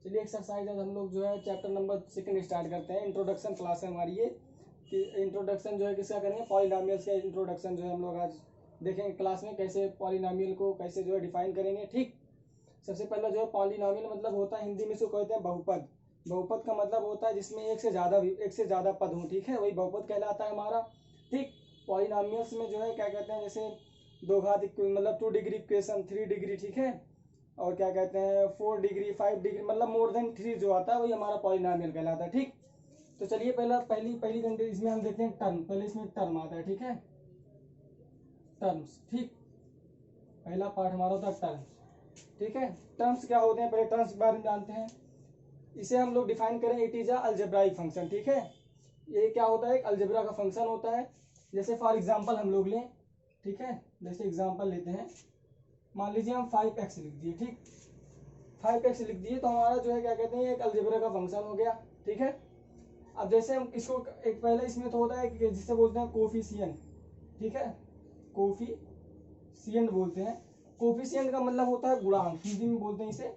चलिए एक्सरसाइज आज हम लोग जो है चैप्टर नंबर 2 स्टार्ट करते हैं। इंट्रोडक्शन क्लास है हमारी ये, कि इंट्रोडक्शन जो है किसका करेंगे, पॉलिनॉमियल्स का इंट्रोडक्शन जो है हम लोग आज देखेंगे क्लास में, कैसे पॉलिनॉमियल को कैसे जो है डिफाइन करेंगे। ठीक, सबसे पहले जो है पॉलिनॉमियल मतलब होता है हिंदी में इसको कहते हैं बहुपद। बहुपद का मतलब होता है जिसमें एक से ज़्यादा पद हों, ठीक है, वही बहुपद कहलाता है हमारा। ठीक, पॉलिनॉमियल्स में जो है क्या कहते हैं, जैसे दो घात मतलब 2 डिग्री इक्वेशन, 3 डिग्री, ठीक है, और क्या कहते हैं 4 डिग्री 5 डिग्री, मतलब मोर देन 3 जो आता है वही हमारा पॉलिनॉमियल कहलाता है। ठीक, तो चलिए पहली कंडीशन इसमें हम देखते हैं टर्म। पहले इसमें टर्म आता है, ठीक है, टर्म्स। ठीक, पहला पार्ट हमारा होता है टर्म्स। ठीक है, टर्म्स क्या होते हैं, पहले टर्म्स के बारे में जानते हैं। इसे हम लोग डिफाइन करें, it is a algebraic function. ठीक है, ये क्या होता है, एक अलजेब्रा का फंक्शन होता है। जैसे फॉर एग्जांपल हम लोग लें, ठीक है, जैसे एग्जांपल लेते हैं, मान लीजिए हम 5x लिख दिए। ठीक, 5x लिख दिए तो हमारा जो है क्या कहते हैं, एक अलजेब्रा का फंक्शन हो गया। ठीक है, अब जैसे हम इसको एक पहले इसमें तो होता है कि जिसे बोलते हैं कोफिशिएंट। ठीक है, कोफिशिएंट बोलते हैं। कोफिशिएंट का मतलब होता है गुणांक, हिंदी में बोलते हैं इसे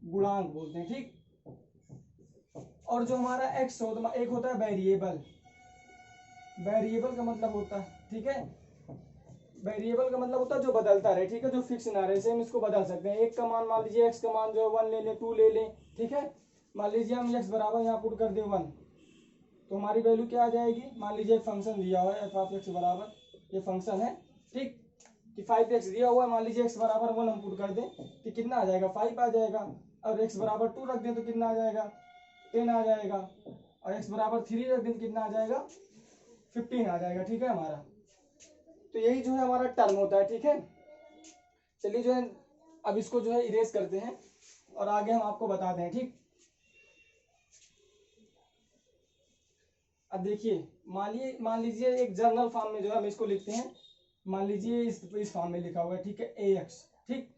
गुणांक बोलते हैं। ठीक, और जो हमारा x होता है, एक होता है वेरिएबल। वेरिएबल का मतलब होता है, ठीक है, वेरिएबल का मतलब होता है जो बदलता रहे, ठीक है, जो फिक्स ना रहे। जैसे हम इसको बदल सकते हैं, एक का मान मान लीजिए x का मान जो है 1 ले लें, 2 ले लें। ठीक है, मान लीजिए हम x बराबर यहाँ पुट कर दें 1, तो हमारी वैल्यू क्या आ जाएगी। मान लीजिए एक फंक्शन दिया हुआ है एफ ऑफ एक्स बराबर, ये फंक्शन है, ठीक, कि 5x दिया हुआ है, मान लीजिए x बराबर 1 हम पुट कर दें तो कितना आ जाएगा, 5 आ जाएगा। और x बराबर 2 रख दें तो कितना आ जाएगा, 10 आ जाएगा। और x बराबर 3 रख दें तो कितना आ जाएगा, 15 आ जाएगा। ठीक है हमारा, तो यही जो है हमारा टर्म होता है। ठीक है, चलिए जो है अब इसको जो है इरेज करते हैं और आगे हम आपको बताते हैं। ठीक, अब देखिए, मान लीजिए एक जर्नल फॉर्म में जो है हम इसको लिखते हैं। मान लीजिए इस फॉर्म में लिखा हुआ है, ठीक है, ax। ठीक,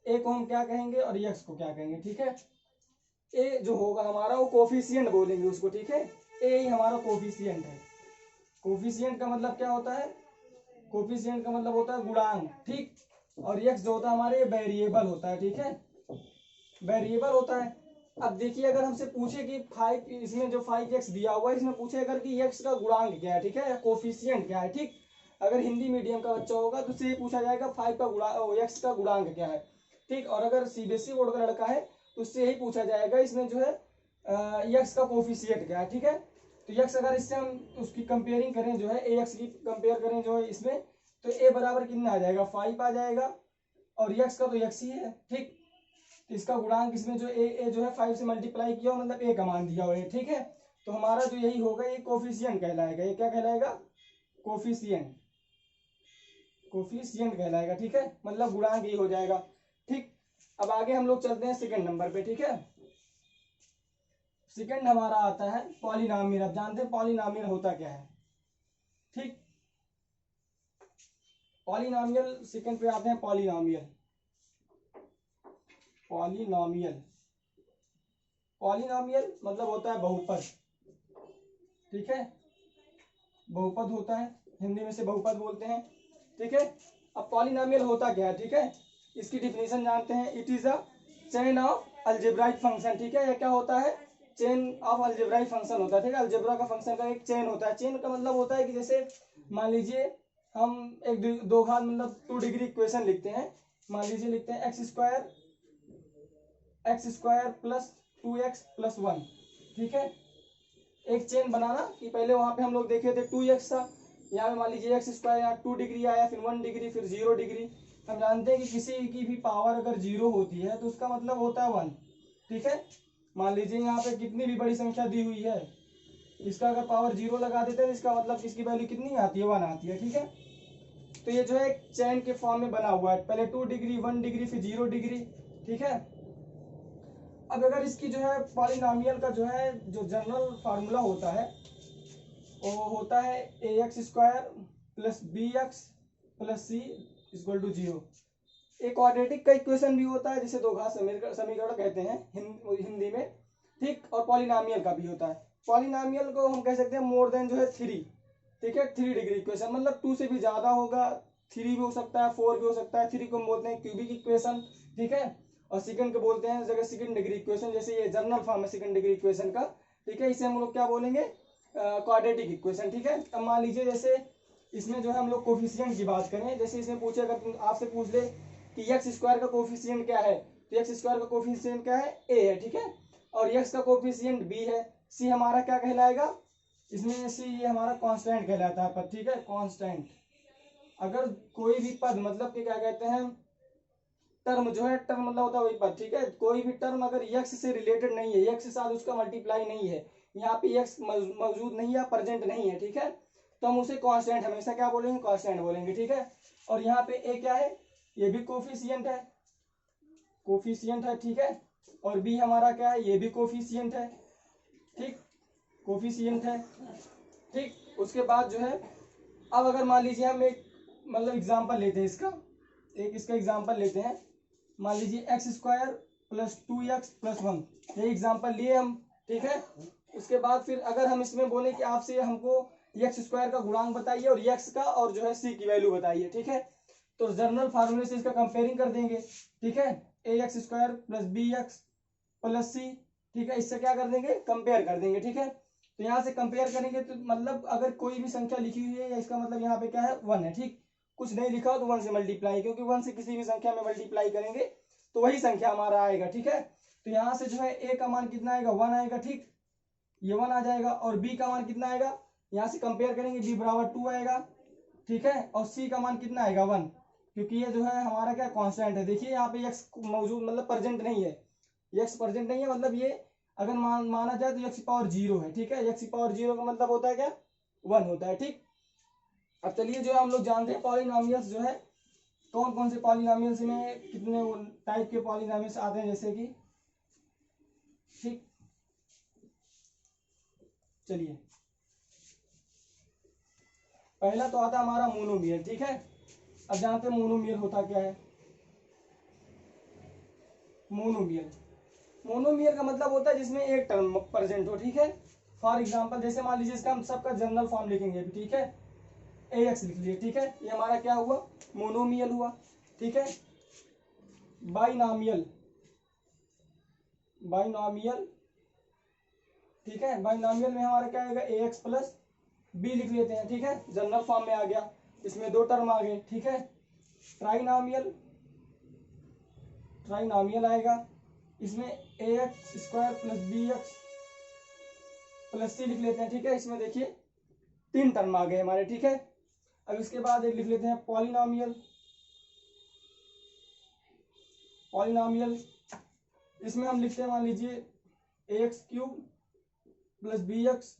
a को हम क्या कहेंगे और x को क्या कहेंगे। ठीक है, a जो होगा हमारा वो कोफिशिएंट बोलेंगे उसको। ठीक है, a ही हमारा कोफिशिएंट है। कोफिशिएंट का मतलब क्या होता है, कोफिशिएंट का मतलब होता है गुणांक। ठीक, और x जो होता है हमारे वेरिएबल होता है। ठीक है, वेरिएबल होता है। अब देखिए अगर हमसे पूछे कि 5, इसमें जो 5x दिया हुआ है, इसमें पूछे अगर कि x का गुणांक क्या है, ठीक है, या कोफिशिएंट क्या है। ठीक, अगर हिंदी मीडियम का बच्चा होगा तो उससे ये पूछा जाएगा 5 का x का गुणांक क्या है। ठीक, और अगर सीबीएसई बोर्ड का लड़का है तो उससे यही पूछा जाएगा इसमें जो है x का कोफिशिएंट क्या है। ठीक है, तो x अगर इससे हम उसकी कंपेयरिंग करें, जो है ax की कंपेयर करें जो है इसमें, तो a बराबर कितना आ जाएगा, 5 आ जाएगा, और x का तो x ही है। ठीक, इसका गुणांक इसमें जो ए जो है 5 से मल्टीप्लाई किया, मतलब a का मान दिया हुआ है। ठीक है, तो हमारा जो यही होगा ये कोफिशिएंट कहलाएगा। ये क्या कहलाएगा, कोफिशिएंट, कोफिशिएंट कहलाएगा। ठीक है, मतलब गुणांक ही हो जाएगा। ठीक, अब आगे हम लोग चलते हैं सेकंड नंबर पे। ठीक है, सेकंड हमारा आता है पॉलिनॉमियल। अब जानते हैं पॉलिनॉमियल होता क्या है। ठीक, पॉलिनॉमियल सेकंड पे आते हैं पॉलिनॉमियल। पॉलिनॉमियल, पॉलिनॉमियल मतलब होता है बहुपद। ठीक है, बहुपद होता है, हिंदी में से बहुपद बोलते हैं। ठीक है, अब पॉलिनॉमियल होता क्या है, ठीक है, इसकी डिफिनेशन जानते हैं। It is a chain of algebraic function. ठीक है, यह क्या होता है, चेन ऑफ अलजेब्राइक फंक्शन होता है। ठीक है, अलजेब्रा का फंक्शन का एक चेन होता है। चेन का मतलब होता है कि जैसे मान लीजिए हम एक दो घात मतलब 2 डिग्री इक्वेशन लिखते हैं। मान लीजिए लिखते हैं x square plus 2x plus 1। ठीक है, एक चेन बनाना कि पहले वहां पे हम लोग देखे थे 2x था, यहाँ पे मान लीजिए एक्स स्क्वायर, यहाँ 2 डिग्री आया, फिर 1 डिग्री, फिर 0 डिग्री। हम जानते हैं कि किसी की भी पावर अगर 0 होती है तो उसका मतलब होता है 1। ठीक है, मान लीजिए यहाँ पे कितनी भी बड़ी संख्या दी हुई है, इसका अगर पावर 0 लगा देते हैं तो इसका मतलब इसकी वैल्यू कितनी आती है, 1 आती है। ठीक है, तो ये जो है एक चैन के फॉर्म में बना हुआ है, पहले 2 डिग्री 1 डिग्री फिर 0 डिग्री। ठीक है, अब अगर इसकी जो है पॉलिनॉमियल का जो है जो जनरल फार्मूला होता है वो होता है ax square plus bx plus c equal to 0। एक क्वाड्रेटिक का इक्वेशन भी होता है जिसे दो घात समीकरण कहते हैं हिंदी में। ठीक, और पॉलिनॉमियल का भी होता है। पॉलिनॉमियल को हम कह सकते हैं मोर देन जो है 3। ठीक है, 3 डिग्री इक्वेशन मतलब 2 से भी ज्यादा होगा, 3 भी हो सकता है, 4 भी हो सकता है। 3 को हम बोलते हैं क्यूबिक इक्वेशन। ठीक है, और सेकंड को बोलते हैं जगह सेकंड डिग्री इक्वेशन, जैसे ये जनरल फॉर्म है सेकंड डिग्री इक्वेशन का, ठीक है। इसे हम लोग क्या बोलेंगे, क्वाड्रेटिक इक्वेशन, ठीक है। अब मान लीजिए जैसे इसमें जो है हम लोग कोफिशिएंट की बात करें, जैसे इसमें पूछे, अगर आपसे पूछ ले कि एक्स स्क्वायर का कोफिशिएंट क्या है, तो एक्स स्क्वायर का कोफिशिएंट क्या है, ए है, ठीक है। और एक्स का कोफिशिएंट बी है, सी हमारा क्या कहलाएगा, इसमें सी ये हमारा कांस्टेंट कहलाता है पद, ठीक है, कांस्टेंट। अगर कोई भी पद मतलब कि क्या कहते हैं, टर्म जो है, टर्म मतलब होता है वही पद, ठीक है। कोई भी टर्म अगर यक्स से रिलेटेड नहीं है, यक्स के साथ उसका मल्टीप्लाई नहीं है, यहाँ पे यक्स मौजूद नहीं है, प्रेजेंट नहीं है, ठीक है, तो हम उसे कांस्टेंट हमेशा क्या बोलेंगे, कांस्टेंट बोलेंगे, ठीक है। और यहाँ पे ए क्या है, ये भी कोफिशिएंट है, कोफिशिएंट है, ठीक है। और बी हमारा क्या है, ये भी कोफिशिएंट है, ठीक, कोफिशिएंट है, ठीक। उसके बाद जो है, अब अगर मान लीजिए हम एक मतलब एग्जांपल लेते हैं इसका, एक इसका एग्जांपल लेते हैं, मान लीजिए x square plus 2x plus 1, ये एग्जांपल लिए हम, ठीक है। उसके बाद फिर अगर हम इसमें बोले कि आपसे हमको एक्स स्क्वायर का गुणांक बताइए और एक्स का और जो है सी की वैल्यू बताइए, ठीक है, तो जनरल फार्मूले से इसका कंपेयरिंग कर देंगे, ठीक है। A X square plus B X plus C, ठीक है, इससे क्या कर देंगे, कंपेयर कर देंगे, ठीक है। तो यहाँ से कंपेयर करेंगे तो मतलब अगर कोई भी संख्या लिखी हुई है या इसका मतलब यहाँ पे क्या है, 1 है, ठीक। कुछ नहीं लिखा हो तो 1 से मल्टीप्लाई, क्योंकि 1 से किसी भी संख्या में मल्टीप्लाई करेंगे तो वही संख्या हमारा आएगा, ठीक है। तो यहाँ से जो है ए का मान कितना आएगा, 1 आएगा, ठीक, ये 1 आ जाएगा। और बी का मान कितना आएगा, यहाँ से कंपेयर करेंगे, बी बराबर 2 आएगा, ठीक है। और सी का मान कितना आएगा, 1, क्योंकि ये जो है हमारा क्या कांस्टेंट है। देखिए यहाँ पे एक्स मौजूद मतलब प्रेजेंट नहीं है, एक्स प्रेजेंट नहीं है, मतलब ये अगर माना जाए तो एक्स पावर 0 है, ठीक है। एक्स पावर 0 का मतलब होता है क्या, 1 होता है, ठीक। अब चलिए जो हम लोग जानते हैं पॉलिनोमियल्स जो है, कौन कौन से पॉलिनोमियल्स में कितने टाइप के पॉलिनोमियल्स आते हैं, जैसे कि, ठीक, चलिए पहला तो आता है हमारा मोनोमियल, ठीक है। अब जानते हैं मोनोमियल होता क्या है। मोनोमियल, मोनोमियल का मतलब होता है जिसमें एक टर्म प्रेजेंट हो, ठीक है। फॉर एग्जांपल जैसे मान लीजिए इसका हम सबका जनरल फॉर्म लिखेंगे, ठीक है, ए एक्स लिख लिए, ठीक है, ये हमारा क्या हुआ, मोनोमियल हुआ, ठीक है। बाइनॉमियल, बाइनॉमियल, ठीक है, बाइनॉमियल में हमारा क्या आएगा, ए एक्स प्लस बी लिख लेते हैं, ठीक है, जनरल फॉर्म में आ गया, इसमें 2 टर्म आ गए, ठीक है। ट्राइनॉमियल, ट्राइनॉमियल आएगा, इसमें A X square plus B X plus C लिख लेते हैं, ठीक है। इसमें देखिए 3 टर्म आ गए हमारे, ठीक है। अब इसके बाद एक लिख लेते हैं पॉलिनॉमियल, पॉलिनॉमियल, इसमें हम लिखते हैं मान लीजिए A X cube plus B X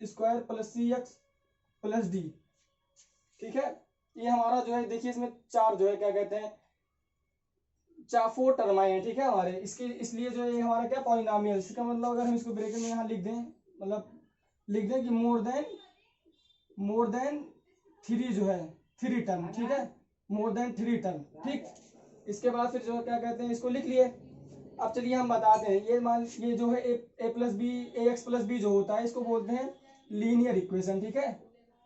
square plus C X plus D, ठीक है। ये हमारा जो है देखिए इसमें 4 जो है क्या कहते हैं, 4 टर्म आए हैं, ठीक है हमारे, इसके इसलिए जो ये हमारा क्या पॉलिनॉमियल, इसका मतलब अगर हम इसको ब्रैकेट में यहाँ लिख दें, मतलब लिख दें कि मोर देन 3 जो है 3 टर्म, ठीक है, मोर देन 3 टर्म, ठीक। इसके बाद फिर जो है क्या कहते हैं, इसको लिख लिए। अब चलिए हम बताते हैं, ये जो है ए प्लस बी, ए एक्स प्लस बी जो होता है इसको बोलते हैं लीनियर इक्वेशन, ठीक है,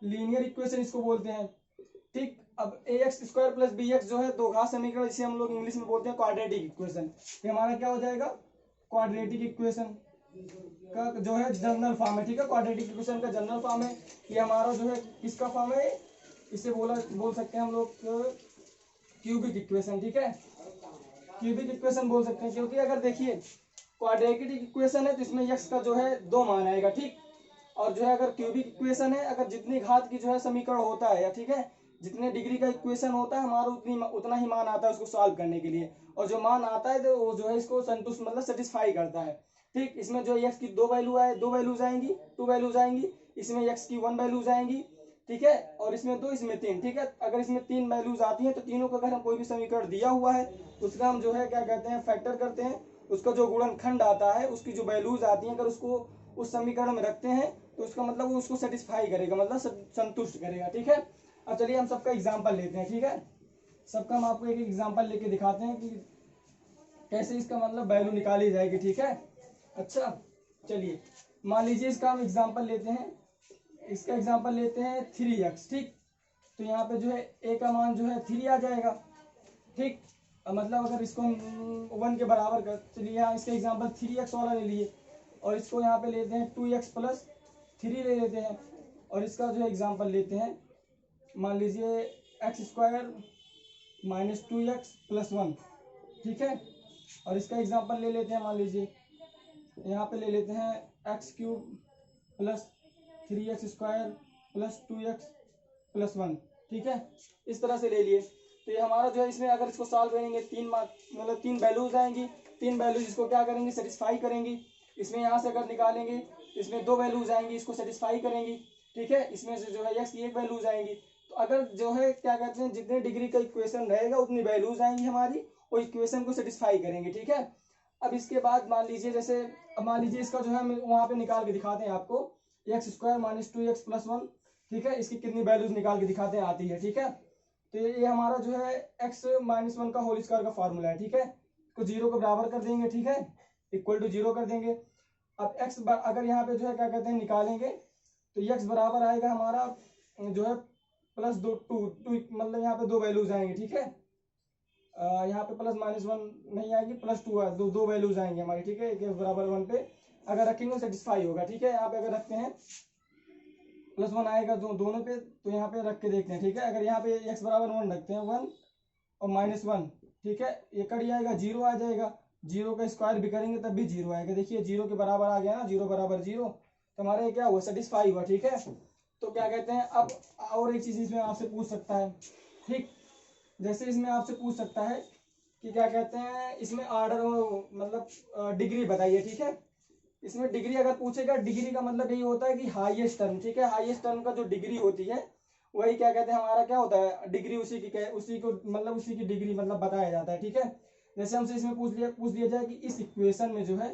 लीनियर इक्वेशन इसको बोलते हैं, ठीक। अब A X square plus B X जो है दो घात समीकरण, जिसे हम लोग इंग्लिश में बोलते हैं क्वाड्रेटिक इक्वेशन, ये हमारा क्या हो जाएगा, क्वाड्रेटिक इक्वेशन का जो है जनरल फॉर्म है, ठीक है। क्वाड्रेटिक इक्वेशन का जनरल फॉर्म है, ये हमारा जो है किसका फॉर्म है, इसे बोल सकते हैं हम लोग क्यूबिक इक्वेशन, ठीक है, क्यूबिक इक्वेशन बोल सकते हैं, क्योंकि अगर देखिए क्वाड्रेटिक इक्वेशन है तो इसमें x का जो है 2 मान आएगा, ठीक। और जो है अगर क्यूबिक इक्वेशन है, अगर जितनी घात की जो है समीकरण होता है, या ठीक है, जितने डिग्री का इक्वेशन होता है हमारा उतना ही मान आता है उसको सॉल्व करने के लिए, और जो मान आता है तो वो जो है इसको संतुष्ट मतलब सेटिस्फाई करता है, ठीक। इसमें जो एक्स की 2 वैल्यू आए, 2 वैल्यूज आएंगी, 2 वैल्यूज आएंगी, इसमें एक्स की 1 वैल्यूज आएंगी, ठीक है, और इसमें 2, इसमें 3, ठीक है। अगर इसमें 3 वैल्यूज आती हैं तो तीनों का अगर हम कोई भी समीकरण दिया हुआ है उसका हम जो है क्या कहते हैं, फैक्टर करते हैं, उसका जो गुणनखंड आता है उसकी जो वैल्यूज आती हैं अगर उसको उस समीकरण में रखते हैं तो उसका मतलब वो उसको सेटिस्फाई करेगा, मतलब संतुष्ट करेगा, ठीक है। अब चलिए हम सबका एग्जाम्पल लेते हैं, ठीक है, सबका हम आपको एक एग्जाम्पल लेके दिखाते हैं कि कैसे इसका मतलब वैल्यू निकाली जाएगी, ठीक है। अच्छा चलिए मान लीजिए इसका हम एग्जाम्पल लेते हैं, इसका एग्जाम्पल लेते हैं 3x, ठीक। तो यहाँ पे जो है ए का मान जो है 3 आ जाएगा, ठीक। मतलब अगर इसको हम 1 के बराबर कर, चलिए यहाँ इसका एग्जांपल 3x वाला ले लिए और इसको यहाँ पे लेते हैं 2x प्लस 3 ले लेते हैं और इसका जो है एग्जांपल लेते हैं, मान लीजिए x² माइनस 2x प्लस 1, ठीक है। और इसका एग्जांपल ले लेते हैं, मान लीजिए यहाँ पे ले लेते हैं x³ plus 3x² plus 2x plus 1, ठीक है। इस तरह से ले लिए। तो ये हमारा जो है इसमें अगर इसको सॉल्व करेंगे 3 मतलब 3 वैल्यूज आएंगी, 3 वैल्यूज इसको क्या करेंगी, सेटिस्फाई करेंगी। इसमें यहाँ से अगर निकालेंगे इसमें 2 वैल्यूज आएंगी, इसको सेटिस्फाई करेंगी, ठीक है। इसमें से जो है x की 1 वैल्यूज आएंगी। तो अगर जो है क्या कहते हैं, जितने डिग्री का इक्वेशन रहेगा उतनी वैल्यूज आएंगी हमारी और इक्वेशन को सेटिस्फाई करेंगे, ठीक है। अब इसके बाद मान लीजिए जैसे, अब मान लीजिए इसका जो है हम वहाँ पे निकाल के दिखाते हैं आपको, x² माइनस 2x प्लस 1, ठीक है। इसकी कितनी वैल्यूज निकाल के दिखाते हैं, आती है, ठीक है। तो ये हमारा जो है x माइनस 1 का होल स्क्वायर का फॉर्मूला है, ठीक है। इसको 0 के बराबर कर देंगे, ठीक है, इक्वल टू 0 कर देंगे। अब x अगर यहाँ पे जो है क्या कहते हैं निकालेंगे तो x बराबर आएगा हमारा जो है प्लस 2 2 मतलब यहाँ पे 2 वैल्यूज आएंगे, ठीक है। यहाँ पे प्लस माइनस 1 नहीं आएगी, प्लस 2 है, दो वैल्यूज आएंगे हमारी, ठीक है। x बराबर 1 पे अगर रखेंगे सेटिस्फाई होगा, ठीक है। यहाँ पे अगर रखते हैं प्लस 1 आएगा दोनों पे, तो यहाँ पे रख के देखते हैं, ठीक है। अगर यहाँ पे x बराबर 1 रखते हैं, 1 और माइनस 1, ठीक है, ये कट जाएगा, 0 आ जाएगा। 0 का स्क्वायर भी करेंगे तब भी 0 आएगा। देखिए 0 के बराबर आ गया ना, 0 बराबर 0, तो हमारे क्या हुआ, सेटिस्फाई हुआ, ठीक है। तो क्या कहते हैं, अब और एक चीज इसमें आपसे पूछ सकता है, ठीक, जैसे इसमें आपसे पूछ सकता है कि क्या कहते हैं इसमें ऑर्डर मतलब डिग्री बताइए, ठीक है। इसमें डिग्री अगर पूछेगा, डिग्री का मतलब यही होता है कि हाईएस्ट टर्म, ठीक है। हाईएस्ट टर्म का जो डिग्री होती है वही क्या कहते हैं हमारा क्या होता है, डिग्री, उसी को मतलब उसी की डिग्री मतलब बताया जाता है, ठीक है। जैसे हमसे इसमें पूछ लिया जाए कि इस इक्वेशन में जो है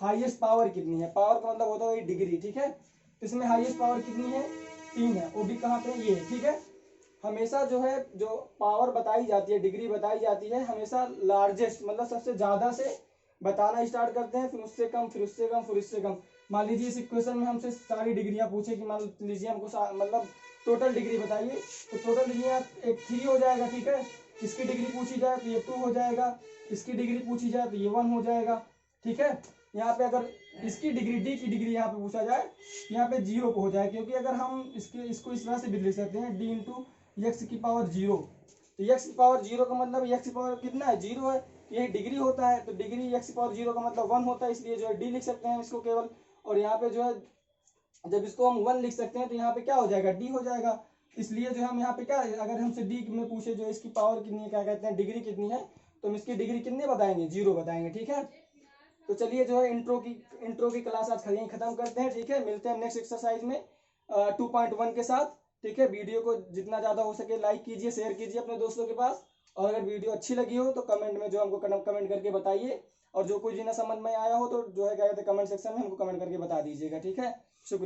हाईएस्ट पावर कितनी है, पावर का मतलब होता है वही डिग्री, ठीक है। तो इसमें हाईएस्ट पावर कितनी है, 3 है, वो भी कहाँ पे, ये, ठीक है। हमेशा जो है जो पावर बताई जाती है, डिग्री बताई जाती है, हमेशा लार्जेस्ट मतलब सबसे ज्यादा से बताना स्टार्ट करते हैं, फिर उससे कम, फिर उससे कम, फिर उससे कम। मान लीजिए इस इक्वेशन में हमसे सारी डिग्रियां पूछे कि मान लीजिए हमको मतलब टोटल डिग्री बताइए, तो टोटल डिग्रियां एक 3 हो जाएगा, ठीक है। इसकी डिग्री पूछी जाए तो ये 2 हो जाएगा, इसकी डिग्री पूछी जाए तो ये 1 हो जाएगा, ठीक है। यहाँ पे अगर इसकी डिग्री, डी की डिग्री यहाँ पे पूछा जाए, यहाँ पे 0 हो जाए, क्योंकि अगर हम इसको इस तरह से भी लिख सकते हैं, d इंटू एक्स की पावर 0। तो एक्स की पावर 0 का मतलब एक्स की पावर कितना है, 0 है, ये डिग्री होता है। तो डिग्री एक्स की पावर 0 का मतलब 1 होता है, इसलिए जो है डी लिख सकते हैं इसको केवल। और यहाँ पे जो है जब इसको हम 1 लिख सकते हैं तो यहाँ पे क्या हो जाएगा, डी हो जाएगा। इसलिए जो हम यहाँ पे क्या, अगर हमसे डी में पूछे जो इसकी पावर कितनी है, क्या कहते हैं डिग्री कितनी है, तो हम इसकी डिग्री कितनी बताएंगे, 0 बताएंगे, ठीक है। तो चलिए जो है इंट्रो की क्लास आज यहीं खत्म करते हैं, ठीक है। मिलते हैं नेक्स्ट एक्सरसाइज में 2.1 के साथ, ठीक है। वीडियो को जितना ज़्यादा हो सके लाइक कीजिए, शेयर कीजिए अपने दोस्तों के पास, और अगर वीडियो अच्छी लगी हो तो कमेंट में जो हमको कमेंट करके बताइए, और जो कुछ भी ना समझ में आया हो तो जो है क्या कहते हैं कमेंट सेक्शन में हमको कमेंट करके बता दीजिएगा, ठीक है। शुक्रिया।